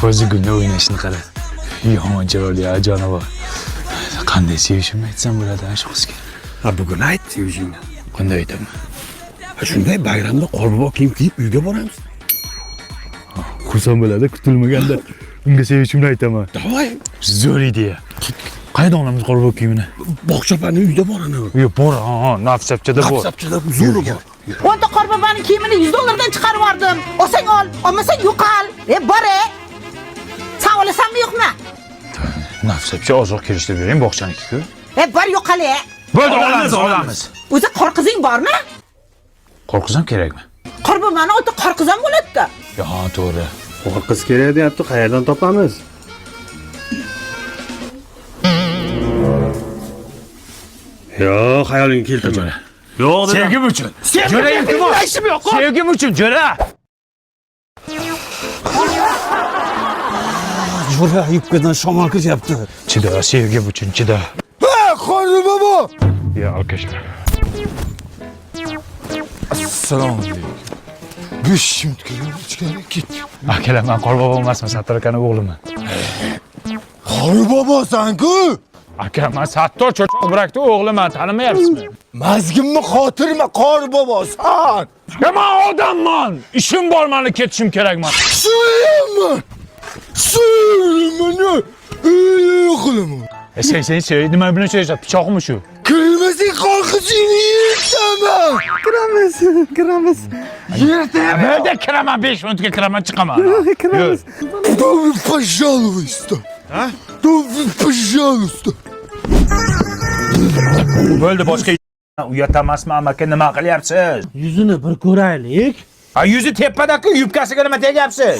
Ko'zi gulni o'ynashini qara. Yomon chiroyli jonivorlar. Qanday sevishimni aytsam bo'ladi shu qizga. Ha bugun ayt sevishingni. Qanday aytaman? Shunday bayramda qorbobo kiyim kiyib uyga boramiz. Xursand bo'ladi, kutilmaganda unga sevishimni aytaman. Davay. Zo'r ideya. Qayerda olamiz qorbobo kiyimini? Bog'chapani uyda bor ana. Yo'q, bor, nafsapchada bor. Nafsapchada zo'ri bor. O'nta qorboboning kiyimini 100 dollardan chiqarib yubordim. Olsang ol, olmasang yo'qol. Bor-e. Sen olasanmi yo'qmi? Nafsapcha ozroq kelishtirib bering bog'chaniki-ku. Bor yo'qol-e. Bo'ldi, olamiz. O'zi qor qizing bormi? Qor qiz ham kerakmi? Qorboboni o'ta qor qiz ham bo'ladi-da. Yo'q, to'g'ri. Qor qiz kerak deyapti, qayerdan topamiz? Yo'q, xayolingga keltirma. Yo'q, Sevgim uchun. Jo'ra iltimos. Sevgim uchun, jo'ra. Jo'ra yubkadan shamol kiryapti. Chida, sevgim uchun chida. Qorbobo! Ya, alkashlar. Assalomu alaykum. 5 minutga ichkari ket. Akalar, men qorbobo emasman, Sattor akaning o'g'liman. Qorbobosan-ku? Aka, men Sattor cho'choq burakni o'g'liman, tanimayapsizmi? Mazgimni xotirma, qorbobosan. Ya, men odamman. Ishim bor, meni ketishim kerakman. Suyman. Suyman. Qilaman. Sen nima bilan so'raysan? Pichoqmi shu? Kirmasang qorqishingni yetaman. Kiramiz. Bo'ldi, kiraman, 5 minutga kiraman, chiqaman. Kiramiz. Добро, пожалуйста. Пожалуйста. Bo'ldi, boshqa uyatamasmi, amaki, nima qilyapsiz? Yuzini bir ko'raylik. Ha, yuzi tepada-ku, yubkasiga nima tegyapsiz?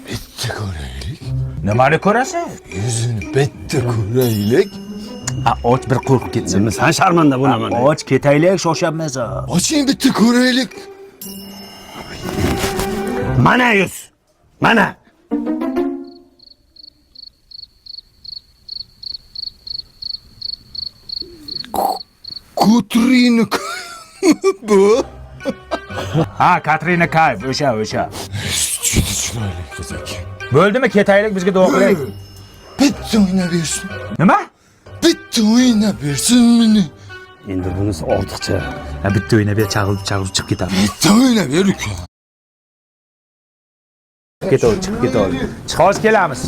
Bitta ko'raylik. Nimani ko'rasiz? Yuzini bitta ko'raylik. Ha, och bir qo'rqib ketsin. Sen sharmanda bo'laman. Och ketaylik, shoshanmasa. Oching bitta ko'raylik. Mana yuz. Mana. Katrina bu. Ha, Katrina Kayf, o'sha. Juda chiroyli qiz ekan. Bo'ldimi, ketaylik, bizga duo qilaylik. Bitta o'ynab bersin. Nima? Bitta o'ynab bersin meni. Endi bunisi ortiqcha. Ha, bitta o'ynab ber, chaqirib chiqib ketadi. Bitta o'ynab ber uka. Chiqib ketadi. Chiqoz kelamiz.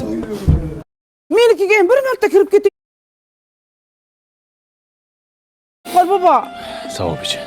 Menikiga ham bir marta kirib keting. Qorbobo. Savob ichi.